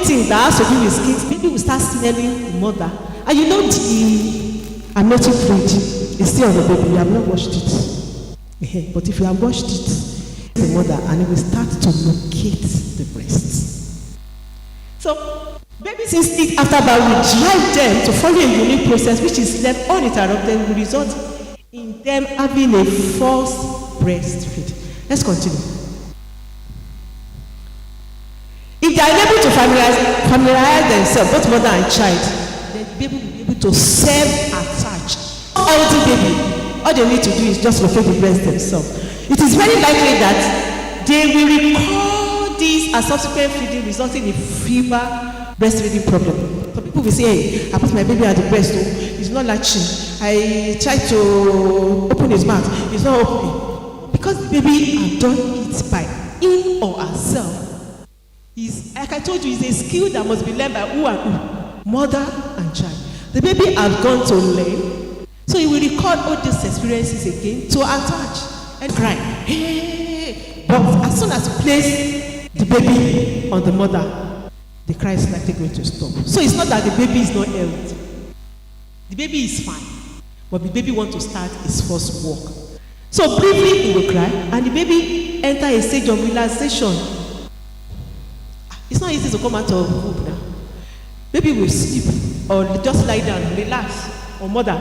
things that has to do with skin, baby will start smelling the mother. And you know the amniotic fluid is still on the baby. You have not washed it. But if you have washed it, the mother, and it will start to locate the breast. So baby's instinct after birth will drive them to follow a unique process which is left uninterrupted, will result in them having a false breastfeed. Let's continue. If they are able to familiarize themselves, both mother and child, then the baby will be able to self-attach. Healthy baby, all they need to do is just locate the breast themselves. It is very likely that they will recall this as subsequent feeding, resulting in fever breastfeeding problem. So people will say, hey, I put my baby at the breast, so it's not latching. I tried to open his mouth, it's not opening. Because the baby has done it by him or herself. Like I told you, it's a skill that must be learned by who and who? Mother and child. The baby has gone to learn, so he will record all these experiences again to attach and cry. Hey! But as soon as you place the baby on the mother, the cry is likely going to stop. So it's not that the baby is not healthy. The baby is fine, but the baby wants to start his first walk. So briefly he will cry, and the baby enter a stage of relaxation. It's not easy to come out of womb now. Baby will sleep or just lie down, relax, or mother.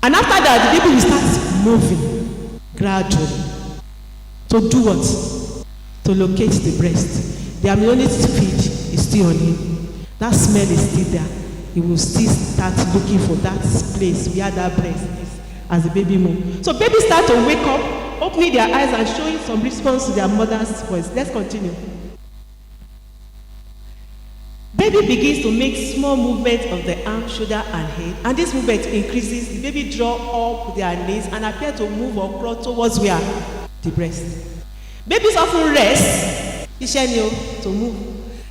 And after that, the baby will start moving gradually. To do what? To locate the breast. The amniotic feed is still on him. That smell is still there. He will still start looking for that place where that breast is as the baby moves. So babies start to wake up, opening their eyes and showing some response to their mother's voice. Let's continue. Baby begins to make small movements of the arm, shoulder, and head, and this movement increases. The baby draw up their knees and appear to move or crawl towards where? The breast. Babies often rest, to move.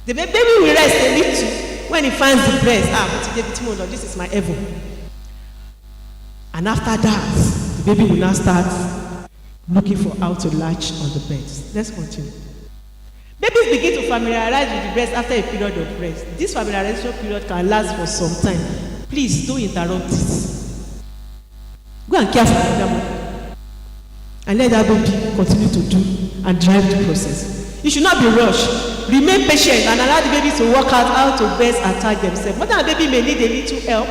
The baby will rest a little when he finds the breast. This is my heaven. And after that, the baby will now start looking for how to latch on the breast. Let's continue. Babies begin to familiarize with the breast after a period of rest. This familiarization period can last for some time. Please don't interrupt it. Go and care for the mother and let that baby continue to do and drive the process. You should not be rushed. Remain patient and allow the baby to work out how to best attach themselves. Mother and baby may need a little help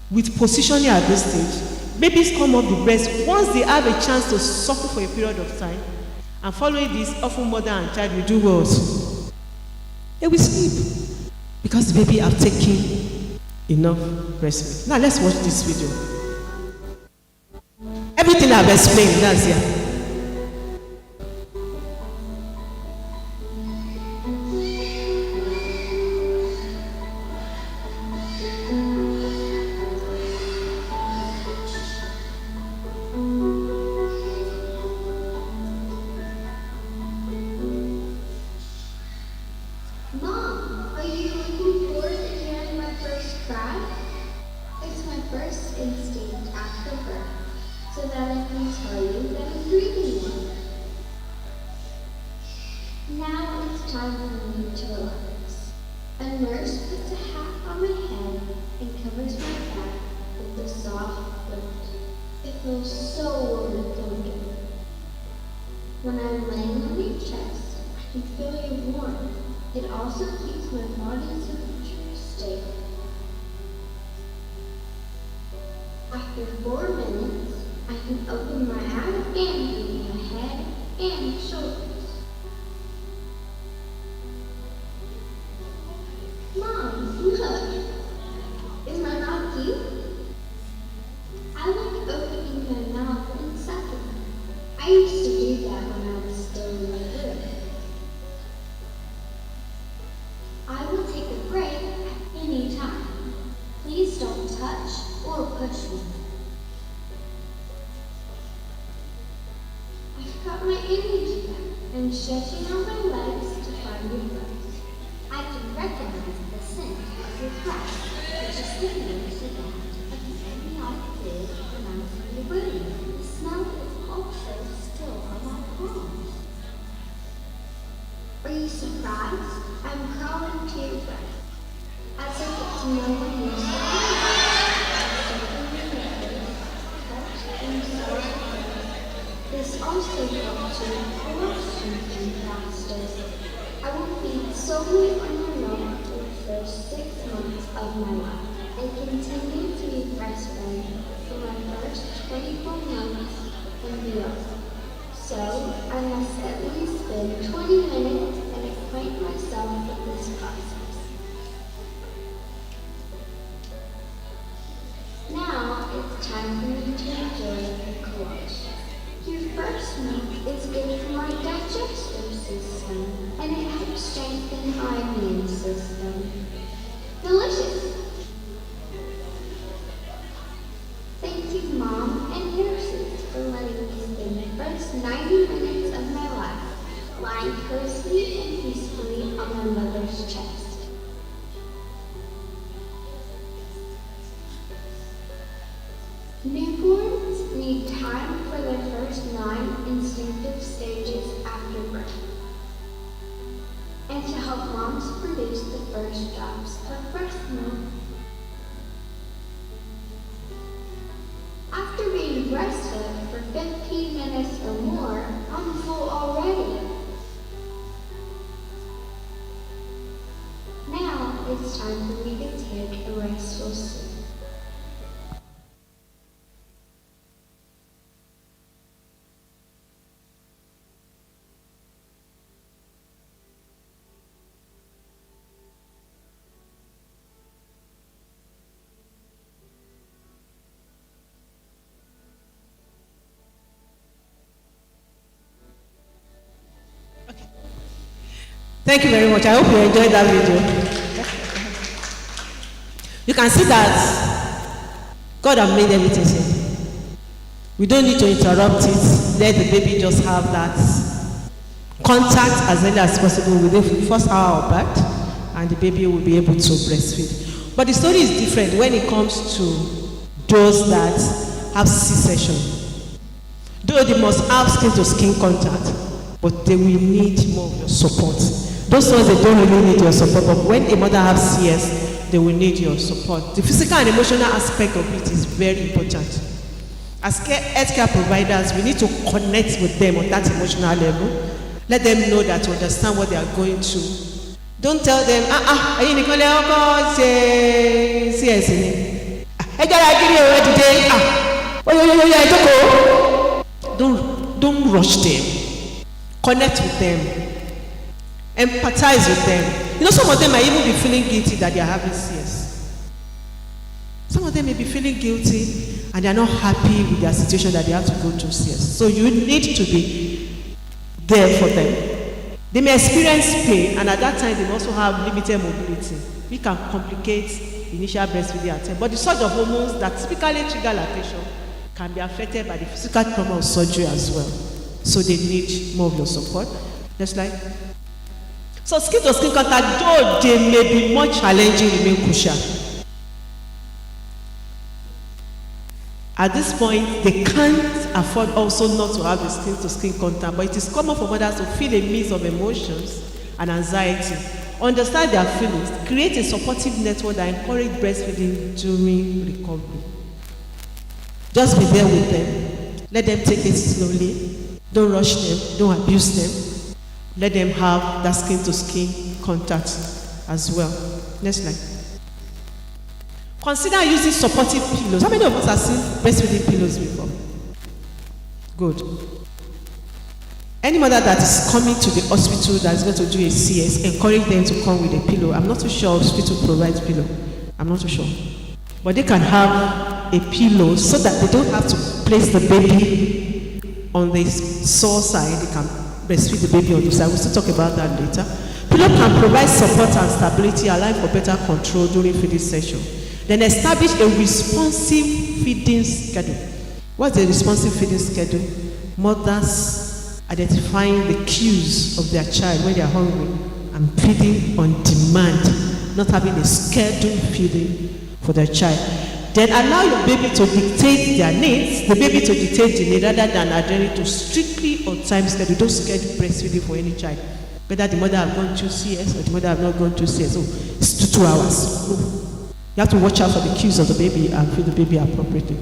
with positioning at this stage. Babies come off the breast once they have a chance to suckle for a period of time. And following this, often mother and child will do what? They will sleep because the baby have taken enough breast milk. Now let's watch this video. Everything I've explained, that's here. When I'm laying on your chest, I can feel your warmth. It also keeps my body temperature stable. After 4 minutes, I can open my eyes and move my head and shoulders. Mom, look! Is my mouth cute? I like opening my mouth and sucking. I used to do that when I was still in my room. I will take a break at any time. Please don't touch or push me. I've got my energy back and stretching out my legs to find your breath. I can recognize the scent of your breath, which is similar to that of the amniotic fluid when I was in your room. The smell is also still on my palms. Are you surprised? No one used to this also helps you wash something faster. I will feed solely on my milk for the first 6 months of my life and continue to be breastfed for my first 24 months and beyond. So I must at least spend 20 minutes and acquaint myself with this process. Now it's time for me to enjoy the collage. Your first milk is good for my digestive system, and it helps strengthen my immune system. Delicious! Thank you, Mom and nurses, for letting me spend the first 90 minutes of my life lying closely and peacefully on my mother's chest. Newborns need time for their first 9 instinctive stages after birth, and to help moms produce the first drops of breast milk. After being breastfed for 15 minutes or more, I'm full already. Now it's time for me to take a restful sleep. Thank you very much. I hope you enjoyed that video. You can see that God has made everything simple. We don't need to interrupt it. Let the baby just have that contact as early as possible within the first hour of birth, and the baby will be able to breastfeed. But the story is different when it comes to those that have C-section. Though they must have skin-to-skin contact, but they will need more of your support. Those ones, they don't really need your support, but when a mother has CS, they will need your support. The physical and emotional aspect of it is very important. As healthcare providers, we need to connect with them on that emotional level. Let them know that to understand what they are going through. Don't tell them, don't rush them. Connect with them. Empathize with them. You know, some of them might even be feeling guilty that they are having CS. Some of them may be feeling guilty and they are not happy with their situation that they have to go through CS. So you need to be there for them. They may experience pain, and at that time they may also have limited mobility. We can complicate initial breastfeeding attempt. But the surge of hormones that typically trigger lactation can be affected by the physical trauma of surgery as well. So they need more of your support. Next slide. So skin to skin contact, though they may be more challenging, remain crucial. At this point, they can't afford also not to have the skin to skin contact, but it is common for mothers to feel a mix of emotions and anxiety. Understand their feelings, create a supportive network that encourages breastfeeding during recovery. Just be there with them. Let them take it slowly. Don't rush them. Don't abuse them. Let them have that skin-to-skin contact as well. Next slide. Consider using supportive pillows. How many of us have seen breastfeeding pillows before? Good. Any mother that is coming to the hospital that is going to do a CS, encourage them to come with a pillow. I'm not too sure hospital provides pillow. I'm not too sure. But they can have a pillow so that they don't have to place the baby on the sore side. They can breastfeed the baby on this side. We'll still talk about that later. Pillow can provide support and stability, allowing for better control during feeding session. Then establish a responsive feeding schedule. What's a responsive feeding schedule? Mothers identifying the cues of their child when they are hungry and feeding on demand, not having a scheduled feeding for their child. Then allow your baby to dictate their needs, the baby to dictate the need rather than adhering to strictly on time schedule. Don't schedule breastfeeding for any child. Whether the mother have gone through CS or the mother have not gone through CS. So it's 2 hours. No. You have to watch out for the cues of the baby and feed the baby appropriately.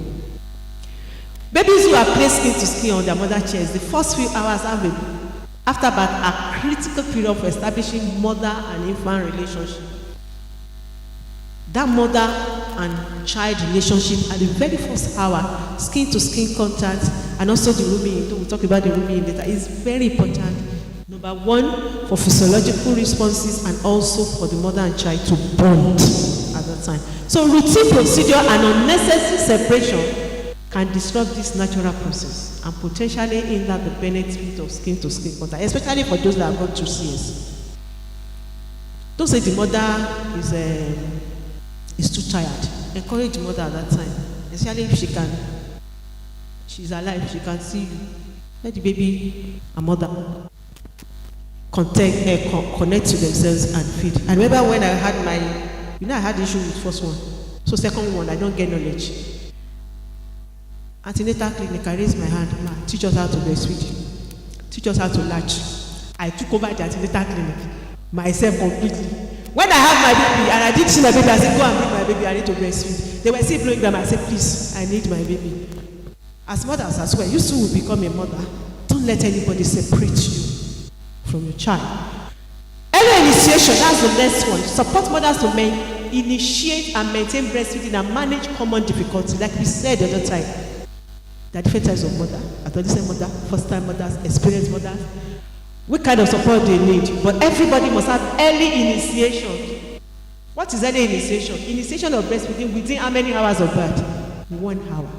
Babies who are placed skin to skin on their mother chest, the first few hours after birth are critical period for establishing mother and infant relationship. That mother and child relationship at the very first hour, skin to skin contact, and also the rooming, we'll talk about the rooming later, is very important. Number one, for physiological responses and also for the mother and child to bond at that time. So routine procedure and unnecessary separation can disrupt this natural process and potentially hinder the benefit of skin to skin contact, especially for those that have gone through CS. Don't say the mother is too tired. Encourage the mother at that time, especially if she's alive, she can see you. Let the baby and mother connect to themselves and feed. And remember when I had I had issue with first one. So second one, I don't get knowledge. Antenatal clinic, I raised my hand, teach us how to breastfeed. Teach us how to latch. I took over the antenatal clinic myself completely. When I have my baby and I did see my baby, I said, go and bring my baby, I need to breastfeed. They were still blowing them. I said, please, I need my baby. As mothers as well, you too will become a mother. Don't let anybody separate you from your child. Early initiation, that's the next one. Support mothers to initiate and maintain breastfeeding and manage common difficulties. Like we said the other time, there are different types of mother, adolescent mother, first-time mothers, experienced mothers. What kind of support they need? But everybody must have early initiation. What is early initiation? Initiation of breastfeeding within how many hours of birth? 1 hour.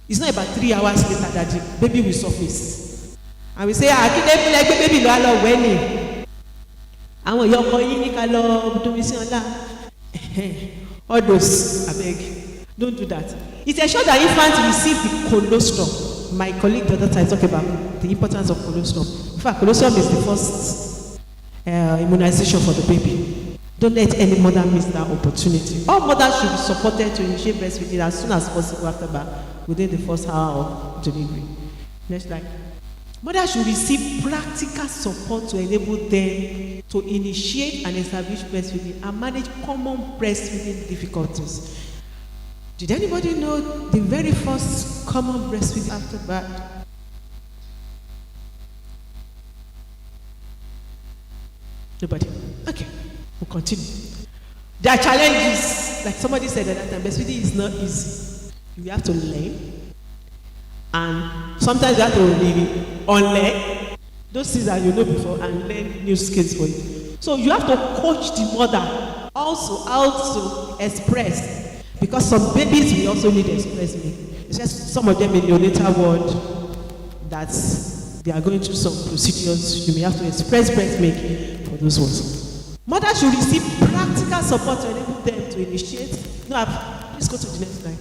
It's not about 3 hours later that the baby will surface. And we say, I can't like the baby no allow when. And when you're going to all those, I beg, don't do that. It ensures that infants receive the colostrum. My colleague the other time talked about the importance of colostrum. In fact, colostrum is the first immunization for the baby. Don't let any mother miss that opportunity. All mothers should be supported to initiate breastfeeding as soon as possible after birth, within the first hour of delivery. Next slide. Mothers should receive practical support to enable them to initiate and establish breastfeeding and manage common breastfeeding difficulties. Did anybody know the very first common breastfeeding after birth? Nobody. Okay, we'll continue. There are challenges, like somebody said at that time, breastfeeding is not easy. You have to learn. And sometimes you have to unlearn those things that you know before and learn new skills for you. So you have to coach the mother also how to express, because some babies will also need express milk. It's just some of them in the neonatal ward that they are going through some procedures. You may have to express breast milk for those ones. Mothers should receive practical support to enable them to initiate. Please go to the next slide.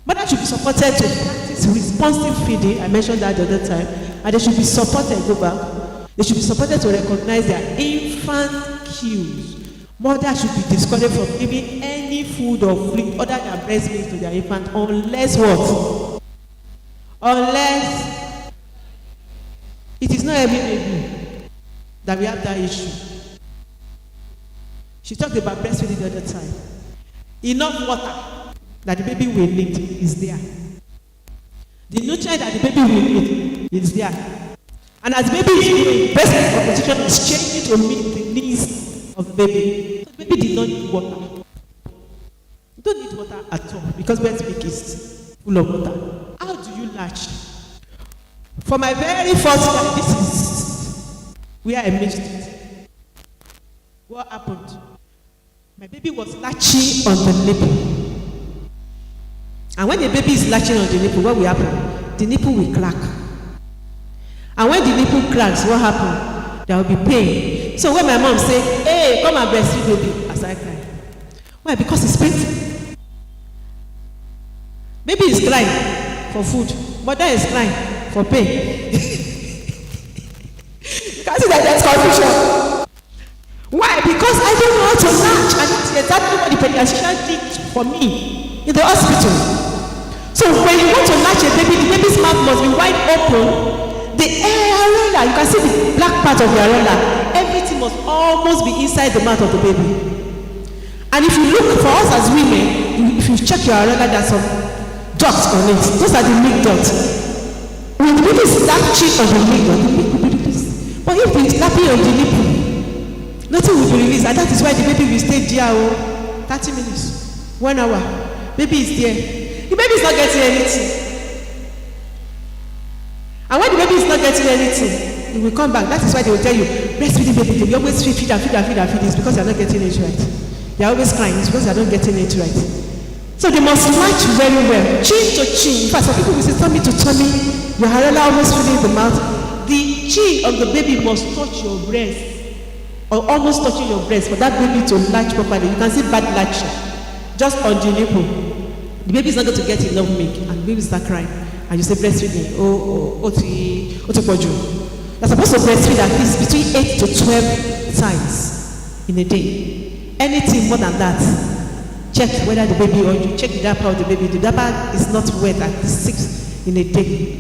Mothers should be supported to practice responsive feeding. I mentioned that the other time. And they should be supported, go back. They should be supported to recognize their infant cues. Mothers should be discouraged from giving any food or fluid other than breast milk to their infant unless what? Unless it is not every baby that we have that issue. She talked about breastfeeding the other time. Enough water that the baby will need is there. The nutrient that the baby will need is there. And as the baby is growing, breast milk composition is changing to meet the needs of the baby. So the baby did not need water. You don't need water at all because breast milk is full of water. How do you latch? For my very first time, this is where I missed it. What happened? My baby was latching on the nipple. And when the baby is latching on the nipple, what will happen? The nipple will crack. And when the nipple cracks, what happens? There will be pain. So when my mom say, hey, come and breastfeed baby, as I cry. Why? Because it's painful. Baby is crying for food. Mother is crying for pain. You can see that there's confusion. Why? Because I don't know how to latch. And that's exactly what the pediatrician did for me in the hospital. So when you want to latch a baby, the baby's mouth must be wide open. The areola, you can see the black part of the areola. Everything must almost be inside the mouth of the baby. And if you look for us as women, if you check your areola, there's some dots on it. Those are the milk dots. When the baby is that cheek on the milk dot, the milk will be released. But if it's snapping on the nipple, nothing will be released. And that is why the baby will stay there 30 minutes, 1 hour. Baby is there. The baby is not getting anything. And when the baby is not getting anything, he will come back. That is why they will tell you, breastfeeding baby, they will always feed and feed and feed and feed. It's because they are not getting it right. They are always crying. It's because they are not getting it right. So they must latch very well, chin to chin. In fact, some people will say tummy to tummy. Your areola almost filling the mouth. The chin of the baby must touch your breast, or almost touching your breast for that baby to latch properly. You can see bad latching just on the nipple. The baby is not going to get enough milk, and the baby start crying. And you say breastfeeding, you're supposed to breastfeed at least between 8 to 12 times in a day. Anything more than that, check whether the baby, or you check the diaper of the baby. The diaper is not wet at least 6 in a day.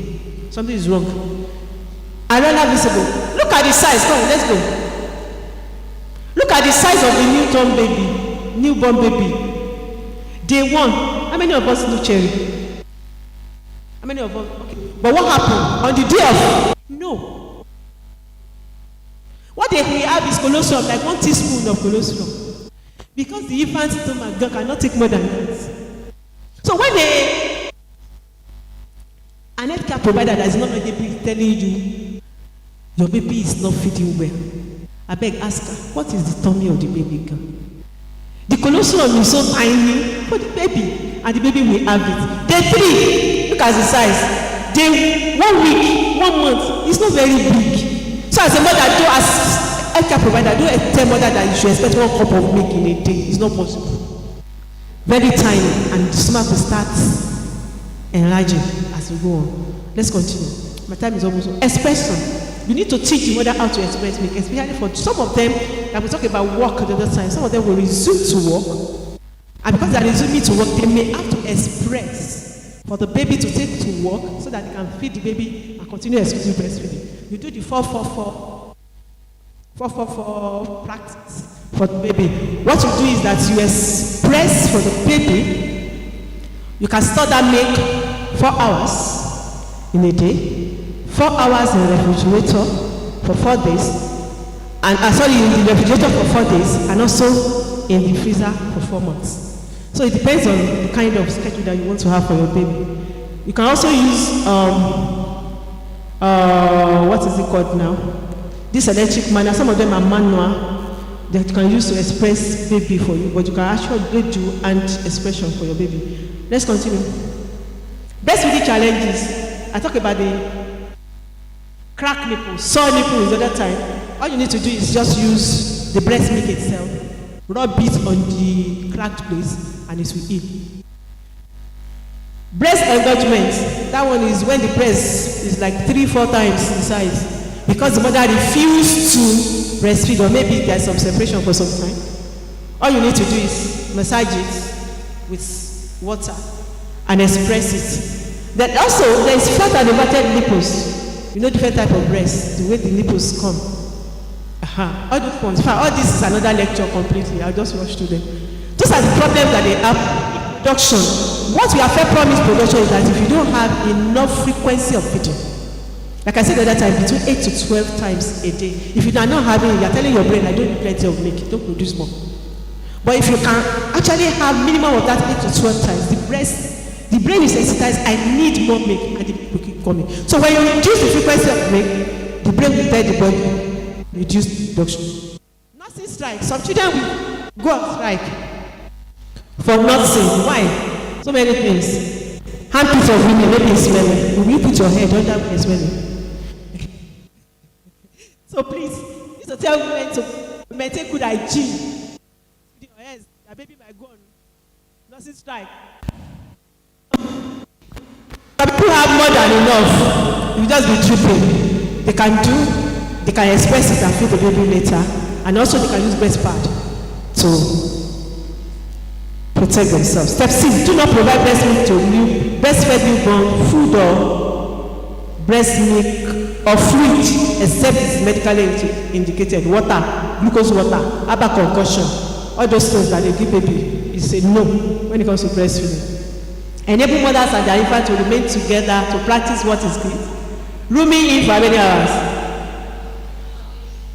Something is wrong. Areola visible. Look at the size. Come on, let's go. Look at the size of the newborn baby. Day 1. How many of us know Cherry? How many of us? Okay. But what happened on the day of? No. What they have is colostrum, like 1 teaspoon of colostrum, because the infant stomach cannot take more than that. So when an healthcare provider that is not maybe telling you your baby is not feeding well, I beg, ask her, what is the tummy of the baby girl? The colostrum is so tiny for the baby, and the baby will have it. Day 3, look at the size. Day 1 week, 1 month, it's not very big. So as a mother, do as healthcare provider, don't tell mother that you should expect 1 cup of milk in a day. It's not possible. Very tiny, and the stomach will start enlarging as we go on. Let's continue. My time is almost up. Expression. You need to teach the mother how to express milk, especially for some of them that we talk about work the other time. Some of them will resume to work, and because they are resuming to work, they may have to express for the baby to take to work so that they can feed the baby and continue exclusive breastfeeding. You do the 4-4-4 practice for the baby. What you do is that you express for the baby. You can store that milk 4 hours in a day. 4 hours in the refrigerator for 4 days, and in the refrigerator for 4 days, and also in the freezer for 4 months. So it depends on the kind of schedule that you want to have for your baby. You can also use what is it called now? This electric manner. Some of them are manual that you can use to express baby for you, but you can actually do hand expression for your baby. Let's continue. Breastfeeding challenges. I talk about the cracked nipple, sore nipple is the other time. All you need to do is just use the breast milk itself, rub it on the cracked place, and it will heal. Breast engorgement, that one is when the breast is like 3-4 times the size, because the mother refused to breastfeed, or maybe there's some separation for some time. All you need to do is massage it with water and express it. Then also there is flat and inverted nipples. You know different type of breasts, the way the nipples come. All those ones. All this is another lecture completely. I'll just rush to them. Those are the problems that they have in production. What we have promised production is that if you don't have enough frequency of feeding, like I said the other time, between 8 to 12 times a day. If you are not having it, you are telling your brain, I don't need plenty of milk, don't produce more. But if you can actually have minimum of that 8 to 12 times, the brain is sensitized, I need more milk, and the milk will keep coming. So when you reduce the frequency of milk, the brain will tell the body, reduce production. Nursing strike. Some children will go on strike for nursing. Why? So many things. Handprints of women, maybe it's smelling. Will you put your head under the smelling? So please, you need to tell women to maintain good hygiene. Your hands, your baby might go on nursing strike. People have more than enough. You just be dripping. They can express it and feed the baby later, and also they can use breast pad to protect themselves. Step 6: do not provide breast milk to breastfed newborn food or breast milk or fluid except it's medically indicated. Water, glucose water, herbal concussion. All all those things that they give baby is a no when it comes to breastfeeding. Enable mothers and their infant to remain together to practice what is good. Rooming in for many hours.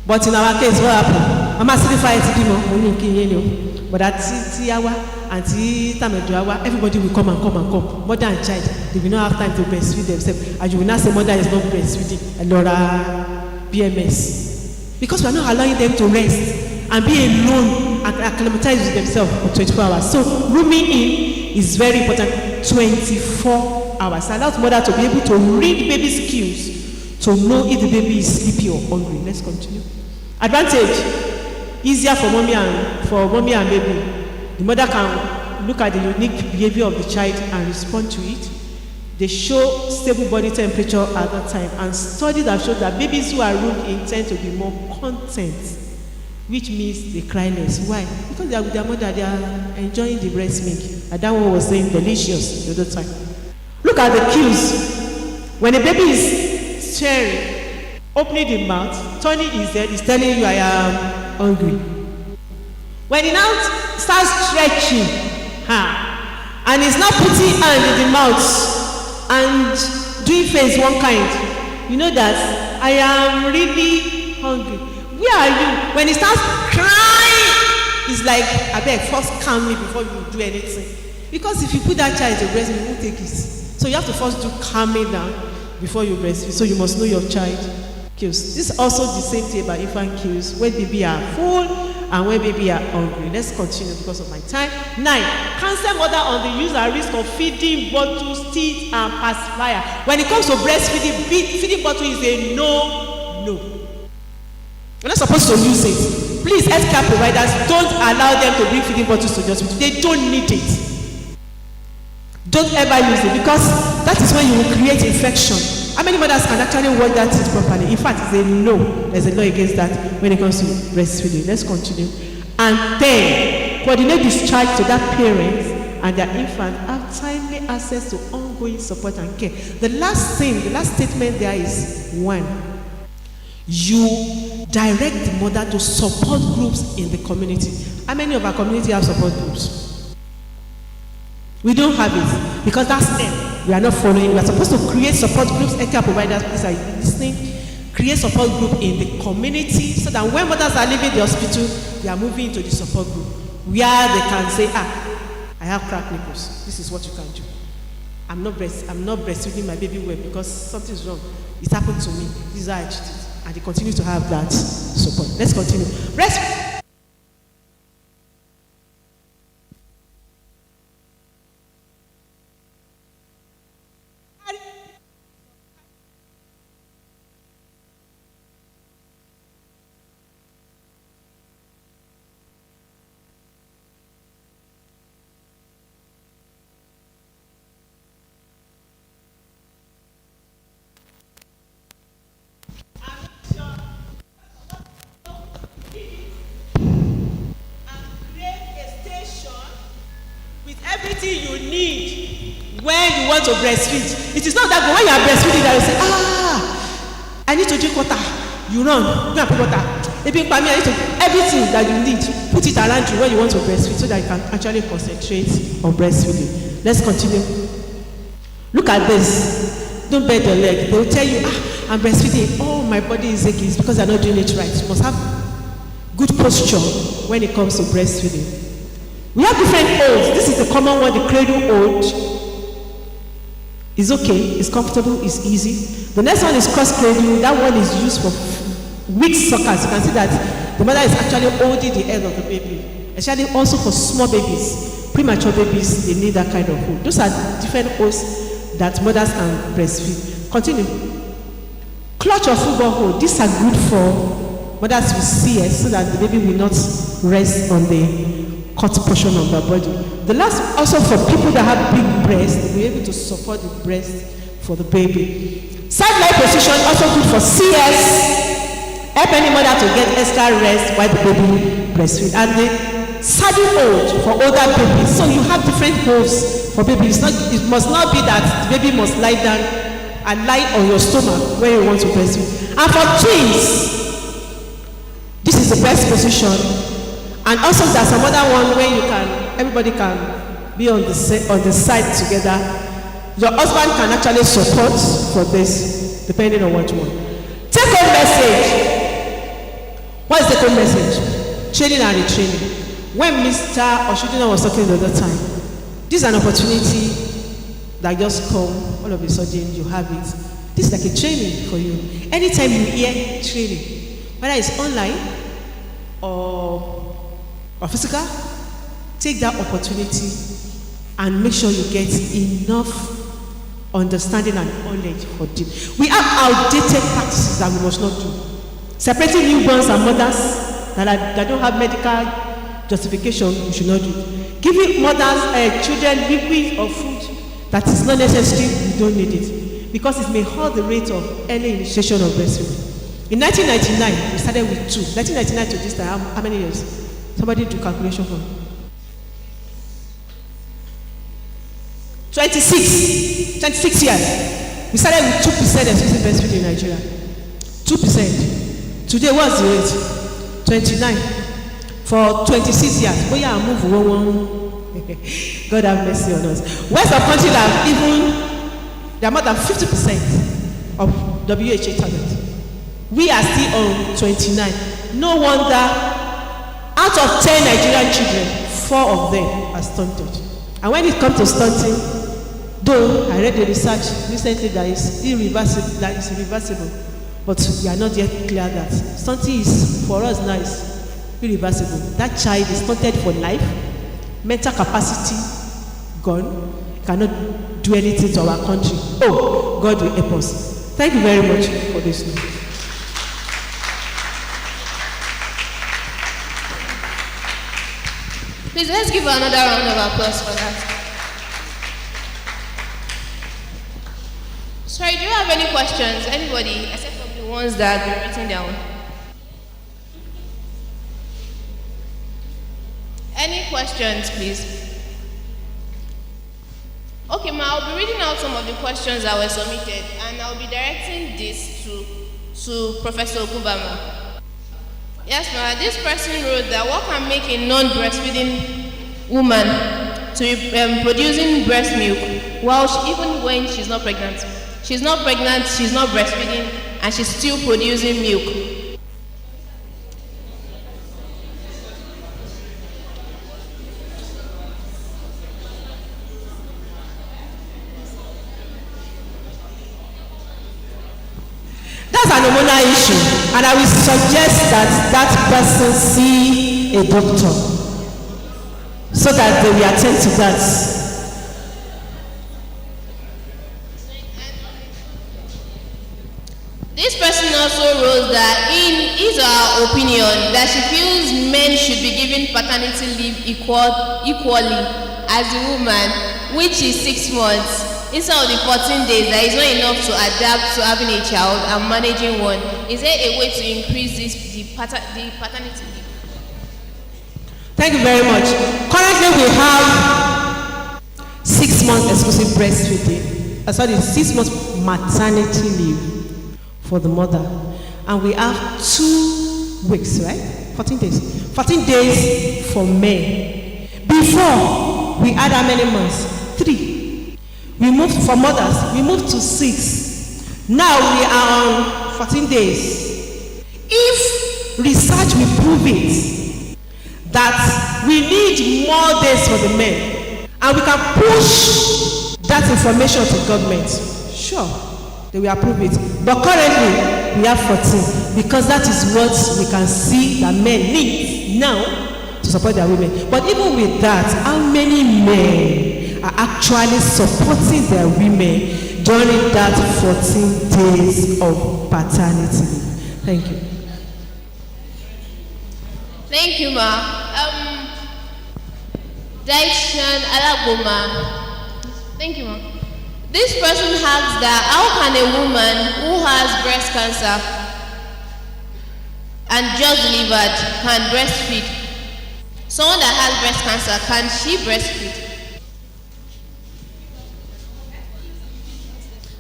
But in our case, what happened? Mama still fight to but at Tiawa and Tameduawa, everybody will come and come and come. Mother and child, they will not have time to breastfeed themselves. And you will not say mother is not breastfeeding. And Laura BMS. Because we are not allowing them to rest and be alone and acclimatize with themselves for 24 hours. So rooming in is very important. 24 hours. Allow the mother to be able to read baby's cues to know if the baby is sleepy or hungry. Let's continue. Advantage. Easier for mommy and baby. The mother can look at the unique behavior of the child and respond to it. They show stable body temperature at that time, and studies have shown that babies who are roomed in tend to be more content, which means they cry less. Why? Because they are with their mother, they are enjoying the breast milk. And that one was saying delicious the other time. Look at the cues. When a baby is staring, opening the mouth, turning his head, is telling you I am hungry. When he now starts stretching, and he's now putting hand in the mouth and doing face one kind, you know that I am really hungry. Where are you? When he starts crying, it's like, I beg, first calm me before you do anything. Because if you put that child to breast, you won't take it. So you have to first do calming down before you breastfeed. So you must know your child cues. This is also the same thing about infant cues, when baby are full and when baby are hungry. Let's continue because of my time. 9. Counsel mother on the use and risk of feeding bottles, teeth, and pacifier. When it comes to breastfeeding, feeding bottle is a no. You're not supposed to use it. Please, healthcare providers, don't allow them to bring feeding bottles to the hospital. They don't need it. Don't ever use it, because that is when you will create infection. How many mothers can actually work that teeth properly? In fact, it's a no. There's a law against that when it comes to breastfeeding. Let's continue. And 10. Coordinate discharge to that parent and their infant have timely access to ongoing support and care. The last statement there is 1. You direct the mother to support groups in the community. How many of our community have support groups? We don't have it because that's them. We are not following. We are supposed to create support groups. Healthcare providers, please, are you listening? Create support group in the community so that when mothers are leaving the hospital, they are moving into the support group where they can say, I have cracked nipples. This is what you can do. I'm not breastfeeding my baby well because something is wrong. It happened to me. This is how I treated. And they continue to have that support. Let's continue. Everything you need when you want to breastfeed. It is not that when you are breastfeeding that you say, I need to drink water. You run, go and put water. Everything that you need, put it around you when you want to breastfeed so that you can actually concentrate on breastfeeding. Let's continue. Look at this. Don't bend your leg. They will tell you, I'm breastfeeding. Oh, my body is aching. It's because I'm not doing it right. You must have good posture when it comes to breastfeeding. We have different holds. This is the common one, the cradle hold. It's okay, it's comfortable, it's easy. The next one is cross cradle. That one is used for weak suckers. You can see that the mother is actually holding the head of the baby. Especially also for small babies, premature babies, they need that kind of hold. Those are different holds that mothers can breastfeed. Continue. Clutch or football hold. These are good for mothers with CS so that the baby will not rest on the cut portion of the body. The last also for people that have big breasts, they'll be able to support the breast for the baby. Side lie position also good for CS. Help any mother to get extra rest while the baby breastfeeds. And the saddle hold for older babies. So you have different holds for babies. It must not be that the baby must lie down and lie on your stomach when you want to breastfeed. And for twins, this is the best position. And also there's some other one where everybody can be on the side together. Your husband can actually support for this, depending on what you want. Take home message. What is the take home message? Training and retraining. When Mr. Oshudina was talking the other time, this is an opportunity that just come all of a sudden, you have it. This is like a training for you. Anytime you hear training, whether it's online or physical, take that opportunity and make sure you get enough understanding and knowledge for this. We have outdated practices that we must not do. Separating newborns and mothers that don't have medical justification, we should not do. Giving mothers, children liquid or food that is not necessary, we don't need it. Because it may halt the rate of early initiation of breastfeeding. In 1999, we started with 2. 1999 to this time, how many years? Somebody do calculation for me. 26 years. We started with 2% exclusive breastfeeding in Nigeria. 2%. Today, what's the rate? 29. For 26 years. Oh yeah, move one. God have mercy on us. West of country have even, they are more than 50% of WHO target. We are still on 29. No wonder, out of 10 Nigerian children, 4 of them are stunted. And when it comes to stunting, though I read the research recently that is irreversible, but we are not yet clear that stunting is, for us now, is irreversible. That child is stunted for life, mental capacity gone, cannot do anything to our country. Oh, God will help us. Thank you very much for this. Please, let's give another round of applause for that. Sorry, do you have any questions? Anybody, except for the ones that have been written down? Any questions, please? Okay, ma, I'll be reading out some of the questions that were submitted, and I'll be directing this to Professor Okubama. Yes, ma, this person wrote that what can make a non-breastfeeding woman to be producing breast milk even when she's not pregnant? She's not pregnant, she's not breastfeeding, and she's still producing milk. That's an hormonal issue, and I will suggest that person see a doctor so that they will attend to that. This person also wrote that in his or her opinion that she feels men should be given paternity leave equally as the woman, which is 6 months. Instead of the 14 days, that is not enough to adapt to having a child and managing one. Is there a way to increase the paternity leave? Thank you very much. Currently, we have 6 months exclusive breastfeeding. 6 months maternity leave for the mother. And we have 2 weeks, right? 14 days. 14 days for men. Before, we had how many months? 3. We moved for mothers, we moved to 6. Now we are on 14 days. If research will prove it, that we need more days for the men, and we can push that information to government, sure, they will approve it. But currently, we have 14, because that is what we can see that men need now to support their women. But even with that, how many men are actually supporting their women during that 14 days of paternity? Thank you. Thank you, ma. Daishan Alagoma. Thank you, ma. This person asks that how can a woman who has breast cancer and just delivered can breastfeed? Someone that has breast cancer, can she breastfeed?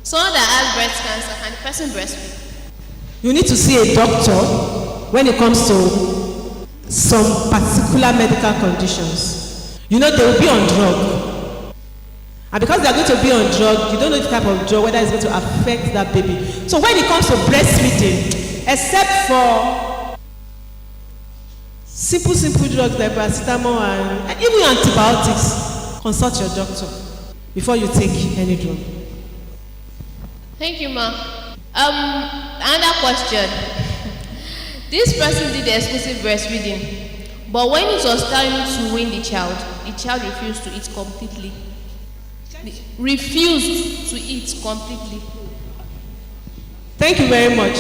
Someone that has breast cancer, can the person breastfeed? You need to see a doctor when it comes to some particular medical conditions. You know, they will be on drug. And because they are going to be on drug, you don't know the type of drug, whether it's going to affect that baby. So when it comes to breastfeeding, except for simple drugs like paracetamol and even antibiotics, consult your doctor before you take any drug. Thank you, ma. Another question. This person did exclusive breastfeeding, but when it was time to wean the child refused to eat completely. Refused to eat completely. Thank you very much.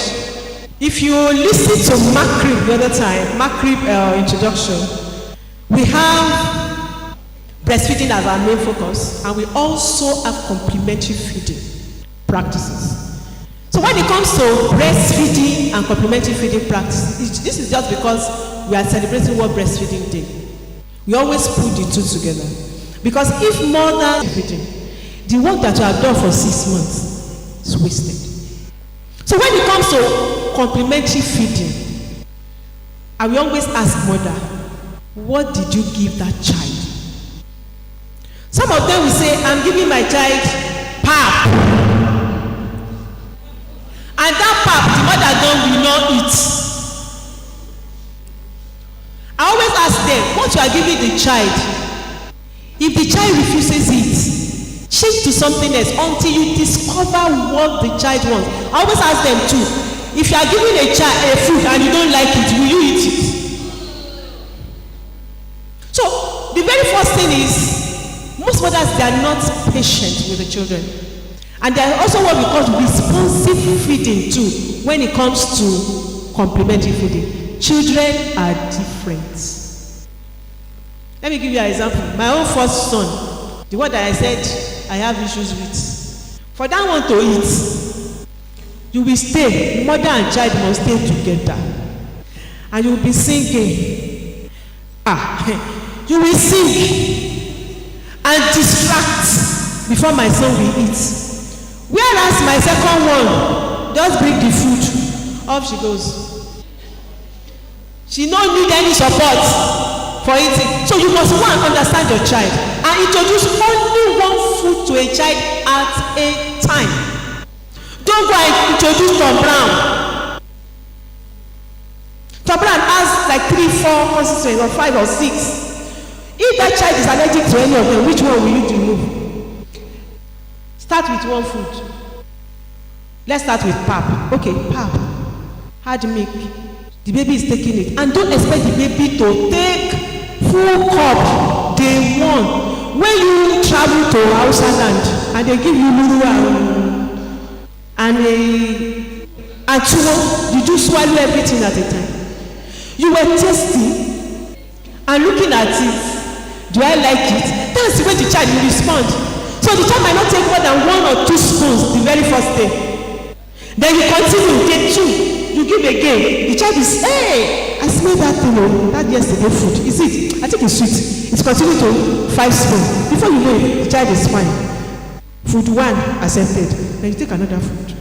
If you listen to MACRIB the other time, MACRIB introduction, we have breastfeeding as our main focus, and we also have complementary feeding practices. So when it comes to breastfeeding and complementary feeding practices, this is just because we are celebrating World Breastfeeding Day. We always put the two together. Because if more than feeding, the work that you have done for 6 months is wasted. So when it comes to complementary feeding, I will always ask mother, what did you give that child? Some of them will say, I'm giving my child pap. And that pap, the mother will not eat. I always ask them, what you are giving the child, if the child refuses it, change to something else until you discover what the child wants. I always ask them too, if you are giving a child a food and you don't like it, will you eat it? So the very first thing is, most mothers, they are not patient with the children. And they are also what we call responsive feeding too, when it comes to complementary feeding. Children are different. Let me give you an example. My own first son, the one that I said I have issues with, for that one to eat, you will stay, mother and child must stay together. And you will be singing. You will sing and distract before my son will eat. Whereas my second one just bring the food, off she goes. She don't need any support for eating. So you must want to understand your child and introduce only one food to a child at a time. Don't go and introduce Tom Brown. Tom Brown has like 3, 4 constituents or 5 or 6. If that child is allergic to any of them, which one will you remove? Start with one food. Let's start with pap. Okay, pap. Hard milk. The baby is taking it. And don't expect the baby to take full cup day one. When you travel to Hausa land and they give you lulu and tuwo, did you swallow everything at a time? You were tasting and looking at it. Do I like it? That's the way the child will respond. So the child might not take more than 1 or 2 spoons the very first day. Then you continue, day 2, you give again. The child is, hey, I smell that thing, that yesterday food. Is it? I think it's sweet. It's continuing to 5 spoons. Before you know it, the child is fine. Food 1 accepted. Then you take another food.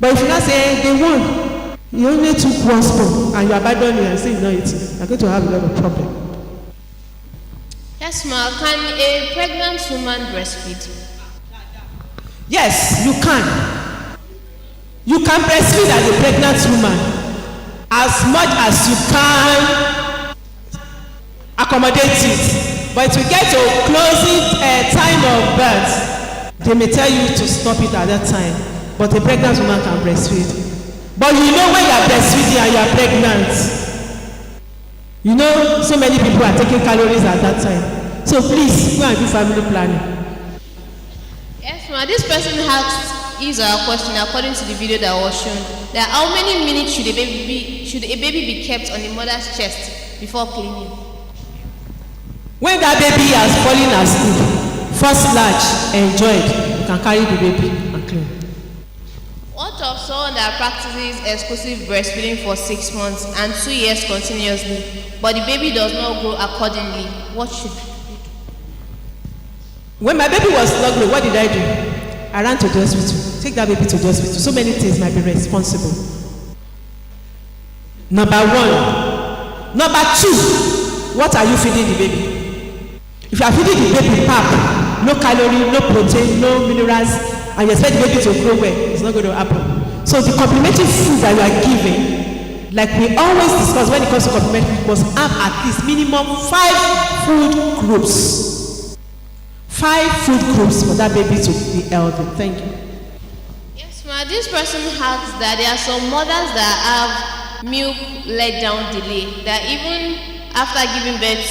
But if you not say, day 1, you only took 1 spoon and you abandon it and say you're not eating, you're going to have a lot of problem. Yes, ma. Can a pregnant woman breastfeed? Yes, you can. You can breastfeed as a pregnant woman as much as you can accommodate it. But it will get to closing time of birth. They may tell you to stop it at that time. But a pregnant woman can breastfeed. But you know when you are breastfeeding and you are pregnant, you know, so many people are taking calories at that time. So please, go and do family planning. Yes, ma'am. This person asked his or her question according to the video that was shown. That how many minutes should a baby be kept on the mother's chest before cleaning? When that baby has fallen asleep, first latch enjoyed, you can carry the baby and clean. What of someone that practices exclusive breastfeeding for 6 months and 2 years continuously, but the baby does not grow accordingly? What should we do? When my baby was not growing, what did I do? I ran to the hospital. Take that baby to the hospital. So many things might be responsible. Number 1, Number 2, what are you feeding the baby? If you are feeding the baby pap, no calorie, no protein, no minerals, and you expect the baby to grow well, it's not going to happen. So the complementary food that you are giving, like we always discuss when it comes to complementary food, must have at least minimum 5 food groups. 5 food groups for that baby to be healthy. Thank you. Yes, ma. This person asks that there are some mothers that have milk let down delay, that even after giving birth,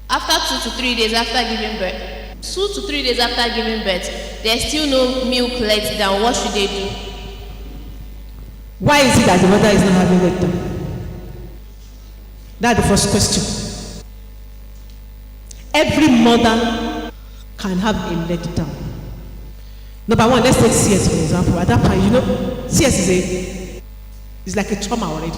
after 2 to 3 days after giving birth, 2 to 3 days after giving birth, there's still no milk let down. What should they do? Why is it that the mother is not having let down? That's the first question. Every mother can have a let down. Number 1, let's take CS for example. At that point, you know, CS is like a trauma already.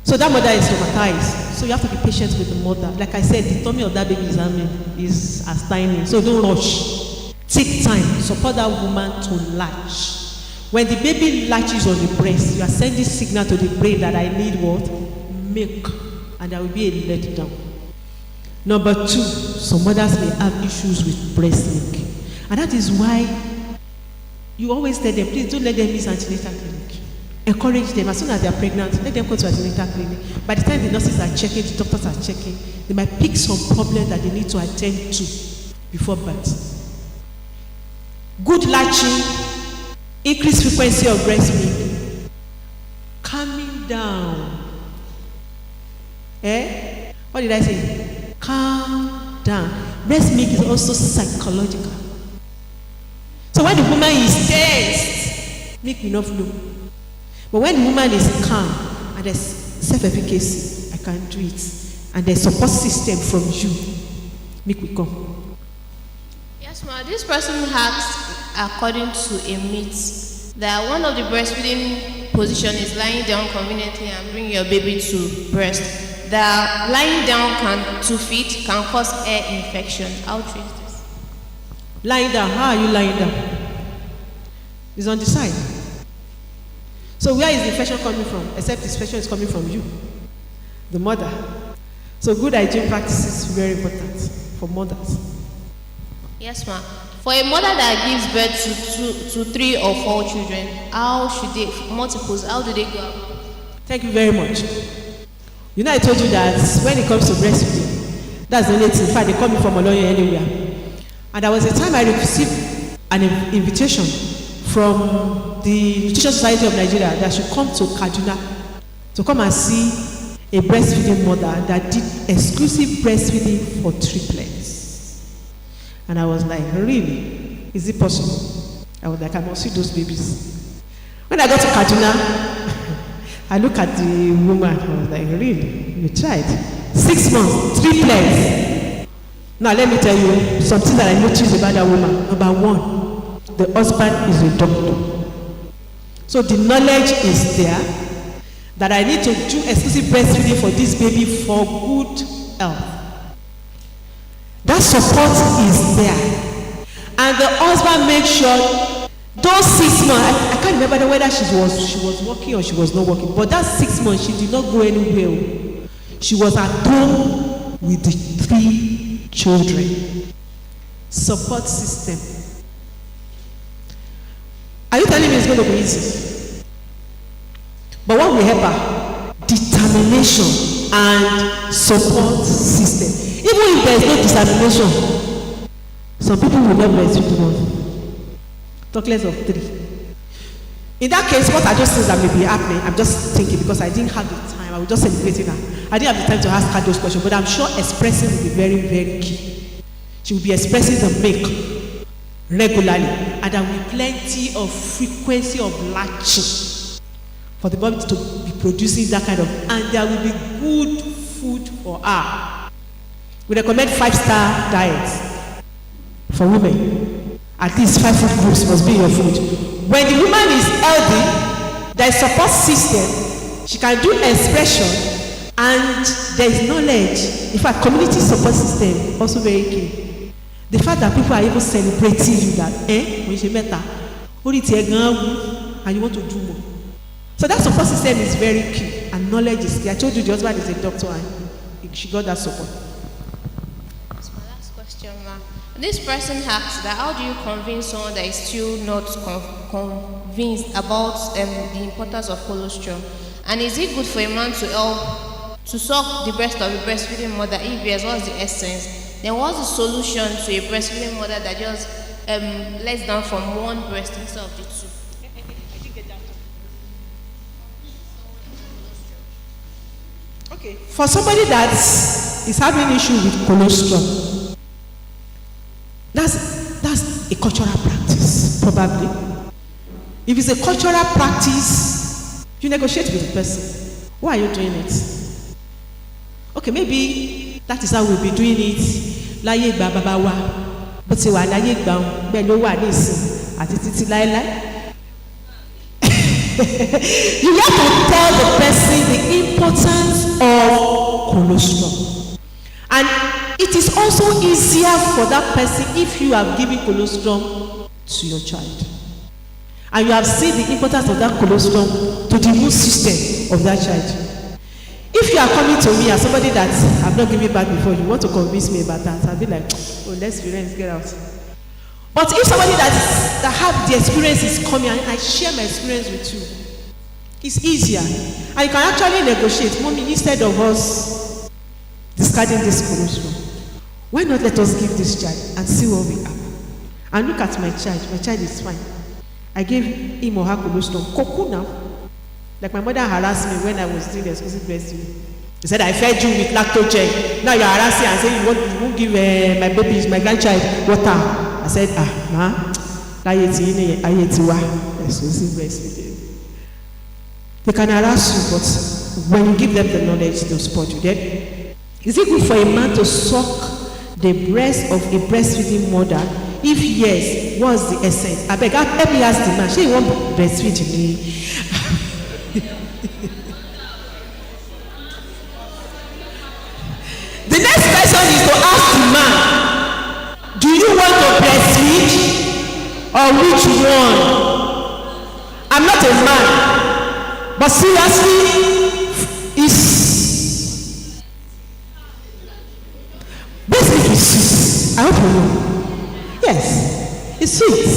So that mother is traumatized. So you have to be patient with the mother. Like I said, the tummy of that baby is as tiny. So don't rush. Take time. Support that woman to latch. When the baby latches on the breast, you are sending signal to the brain that I need what? Milk. And there will be a letdown. Number 2, some mothers may have issues with breast milk. And that is why you always tell them, please don't let them miss antenatal clinic. Encourage them. As soon as they are pregnant, let them go to antenatal clinic. By the time the nurses are checking, the doctors are checking, they might pick some problem that they need to attend to before birth. Good latching, increased frequency of breast milk, calming down. What did I say? Calm down. Breast milk is also psychological. So when the woman is tensed, milk will not flow. But when the woman is calm and there's self-efficacy, I can do it, and there's support system from you, milk will come. Yes, ma. This person asks, according to a myth, that one of the breastfeeding position is lying down conveniently and bring your baby to breast. That lying down to feed can cause air infection. How true is this? Lying down, how are you lying down? It's on the side. So where is the infection coming from? Except the infection is coming from you, the mother. So good hygiene practices is very important for mothers. Yes, ma'am. For a mother that gives birth to 3 or 4 children, how should they, multiples, how do they go about? Thank you very much. You know, I told you that when it comes to breastfeeding, that's the only thing. In fact, they call me from a lawyer anywhere. And there was a time I received an invitation from the Nutrition Society of Nigeria that should come to Kaduna to come and see a breastfeeding mother that did exclusive breastfeeding for triplets. And I was like, really? Is it possible? I was like, I must see those babies. When I got to Kaduna, I look at the woman, I was like, really? You tried? 6 months, triplets. Now let me tell you something that I noticed about that woman. Number 1, the husband is a doctor. So the knowledge is there that I need to do exclusive breastfeeding for this baby for good health. That support is there. And the husband makes sure those 6 months, I can't remember whether she was working or she was not working, but that 6 months she did not go anywhere. She was at home with the 3 children. Support system. Are you telling me it's going to be easy? But what will help her? Determination and support system. Even if there is no determination, some people will not breastfeed one. Talk less of 3. In that case, what are those things that may be happening? I'm just thinking because I didn't have the time. I was just celebrating her. I didn't have the time to ask her those questions, but I'm sure expressing will be very, very key. She will be expressing the milk regularly, and there will be plenty of frequency of latching for the body to be producing that kind of, and there will be good food for her. We recommend 5-star diets for women. At least 5 food groups must be in your food. When the woman is healthy, there is support system, she can do expression, and there is knowledge. In fact, community support system also very key. The fact that people are even celebrating you that when you met her, and you want to do more. So that support system is very key, and knowledge is clear. I told you the husband is a doctor and she got that support. That's my last question, ma. This person asks that how do you convince someone that is still not convinced about the importance of colostrum? And is it good for a man to help to suck the breast of a breastfeeding mother? If yes, what's the essence? Then what's the solution to a breastfeeding mother that just lets down from one breast instead of the two? Okay. For somebody that is having issue with colostrum, that's a cultural practice, probably. If it's a cultural practice, you negotiate with the person. Why are you doing it? Okay, maybe that is how we'll be doing it. Láyé ìgbà bàbá wa, bó ti wà láyé ìgbà bẹ́ẹ̀ ló wà ní ìsìn àti títí láéláé. You have to tell the person the importance of colostrum. And it is also easier for that person if you have given colostrum to your child. And you have seen the importance of that colostrum to the immune system of that child. If you are coming to me as somebody that I've not given back before, you want to convince me about that, I'll be like, oh, let's get out. But if somebody that have the experience is coming and I share my experience with you, it's easier. And you can actually negotiate. Mommy, instead of us discarding this colostrum, why not let us give this child and see what we have? And look at my child. My child is fine. I gave him or her colostrum. Cocoa now. Like my mother harassed me when I was doing the exclusive breastfeeding. She said, I fed you with lactogen. Now you're harassing and saying you won't give my baby, my grandchild, water. I said, ma, exclusive breastfeeding. They can harass you, but when you give them the knowledge, they'll support you. Then, is it good for a man to suck the breast of a breastfeeding mother? If yes, what's the essence? I beg, help me ask the man. She won't breastfeed me. The next question is to ask the man, do you want to breastfeed or which one? I'm not a man, but seriously, it's basically it's sweet. I hope you know. Yes, it's sweet.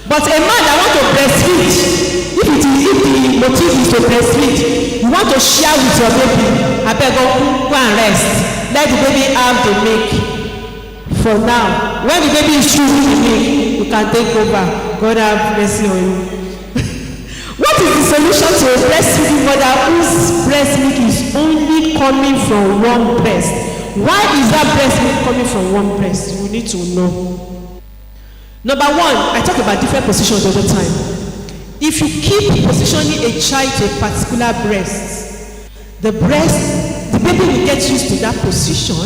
But a man that wants to breastfeed, if the motive is to breastfeed, you want to share with your baby, I beg go and rest. Let the baby have the milk for now. When the baby is chewing the milk, you can take over. God have mercy on you. What is the solution to a breastfeeding mother whose breast milk is only coming from one breast? Why is that breast milk coming from one breast? You need to know. Number one, I talk about different positions all the time. If you keep positioning a child to a particular breast, the baby will get used to that position,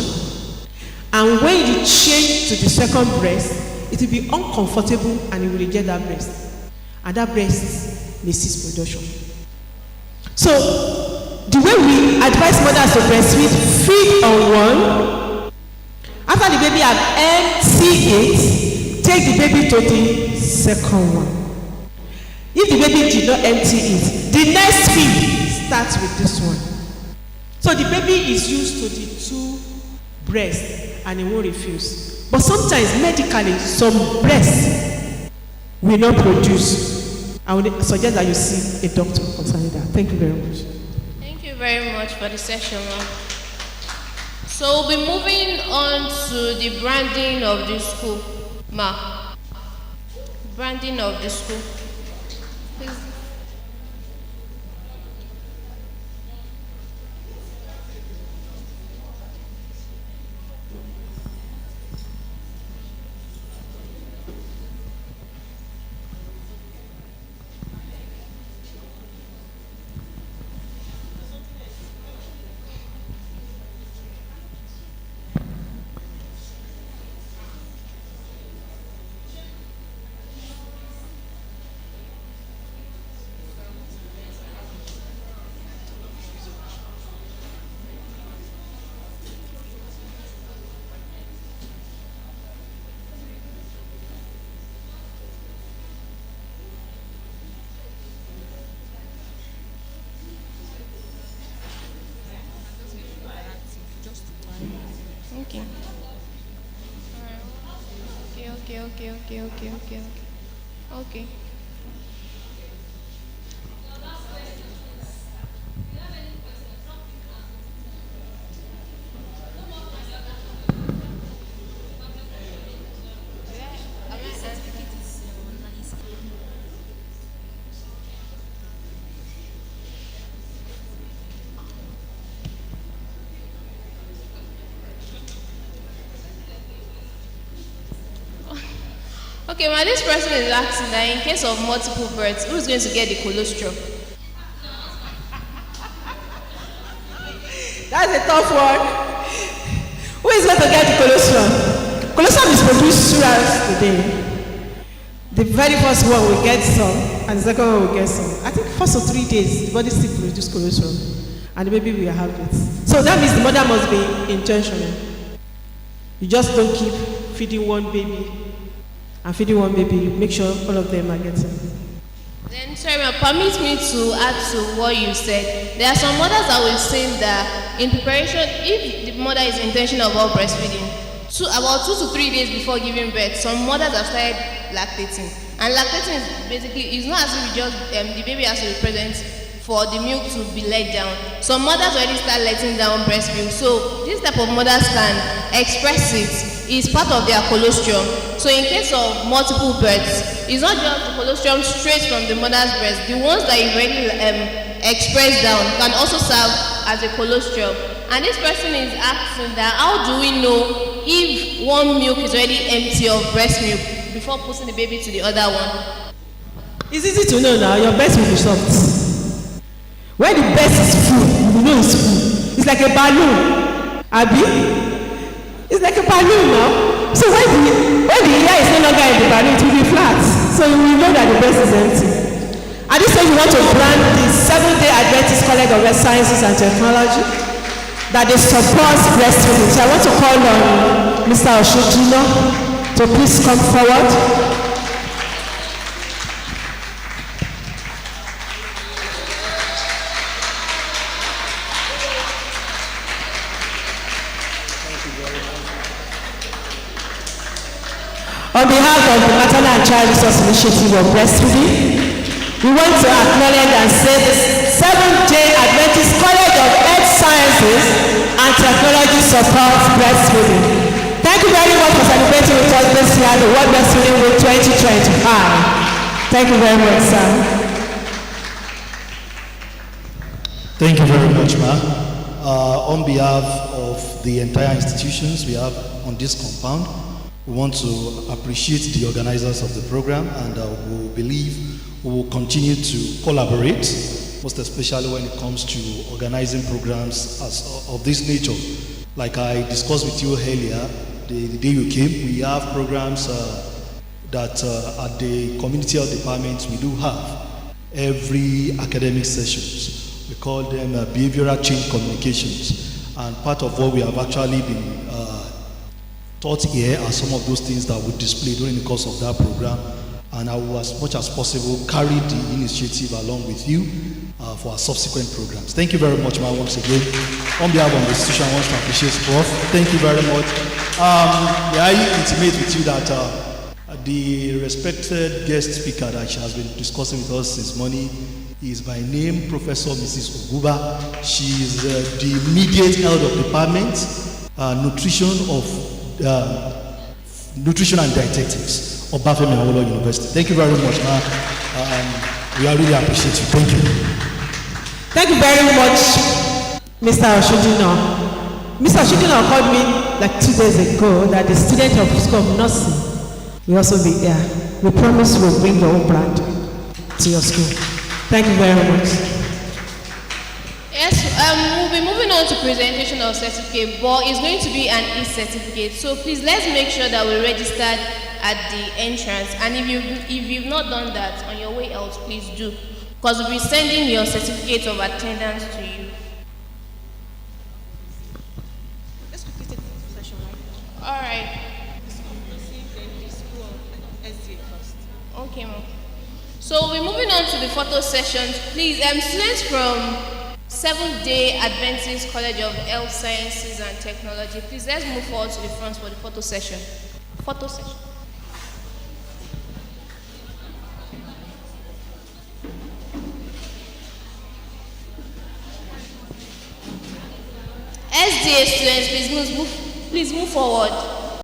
and when you change to the second breast, it will be uncomfortable and you will reject that breast, and that breast may cease production. So the way we advise mothers to breastfeed, feed on one. After the baby have emptied it, take the baby to the second one. If the baby did not empty it, the next feed starts with this one. So the baby is used to the two breasts and it won't refuse. But sometimes medically, some breasts will not produce. I would suggest that you see a doctor concerning that. Thank you very much. Thank you very much for the session, ma'am. So we'll be moving on to the branding of the school. Ma, branding of the school. Please. Okay. Okay. Okay, well, this person is asking that in case of multiple births, who is going to get the colostrum? That's a tough one. Who is going to get the colostrum? Colostrum is produced throughout the day. The very first one will get some, and the second one will get some. I think first of 3 days, the body still produces colostrum, and the baby will have it. So that means the mother must be intentional. You just don't keep feeding one baby and feeding one baby. You make sure all of them are getting. Then, sorry, ma'am, permit me to add to what you said. There are some mothers that will say that in preparation, if the mother is intentional about breastfeeding, about 2 to 3 days before giving birth, some mothers have started lactating. And lactating is basically, it's not as if you just, the baby has to be present for the milk to be let down. Some mothers already start letting down breast milk. So this type of mothers can express it. It's part of their colostrum. So in case of multiple births, it's not just the colostrum straight from the mother's breast. The ones that you already expressed down can also serve as a colostrum. And this person is asking that how do we know if one milk is already empty of breast milk before putting the baby to the other one? It's easy to know now. Your breast will be soft. When the breast is full, you know it's full. It's like a balloon. Abi? It's like a balloon now. So when the air is no longer in the balloon, it will be flat. So you will know that the breast is empty. At this time, you want to brand the Seventh-day Adventist College of Health Sciences and Technology that they support breastfeeding. So I want to call on Mr. Oshojino to please come forward. On behalf of the Maternal and Child Resource Initiative of Breastfeeding, we want to acknowledge and say the Seventh-day Adventist College of Health Sciences and Technology supports breastfeeding. Thank you very much for celebrating with us this year, the World Breastfeeding Week 2025. Thank you very much, sir. Thank you very much, ma'am. On behalf of the entire institutions we have on this compound, we want to appreciate the organizers of the program, and we believe we will continue to collaborate, most especially when it comes to organizing programs of this nature. Like I discussed with you earlier, the day you came, we have programs that at the community health department we do have every academic sessions. We call them behavioral change communications, and part of what we have actually been taught here are some of those things that we display during the course of that program, and I will, as much as possible, carry the initiative along with you for our subsequent programs. Thank you very much, ma'am, once again. On behalf of the institution, I want to appreciate Prof. Thank you very much. May I intimate with you that the respected guest speaker that she has been discussing with us this morning is by name Professor Mrs. Oguba. She is the immediate head of department, nutrition and dietetics of Bafemi Awolowo University. Thank you very much, ma'am. We really appreciate you. Thank you. Thank you very much, Mr. Oshojino. Mr. Oshojino called me like 2 days ago that the student of School of Nursing will also be there. We promise we'll bring your own brand to your school. Thank you very much. Yes, we'll be moving on to presentation of certificate, but it's going to be an e-certificate. So please, let's make sure that we're registered at the entrance. And if you've not done that, on your way out, please do, because we'll be sending your certificate of attendance to you. Let's quickly take the session right now. All right. Okay, ma'am. So we're moving on to the photo sessions. Please, students from Seventh-day Adventist College of Health Sciences and Technology. Please, let's move forward to the front for the photo session. Photo session. SDA students, please move forward.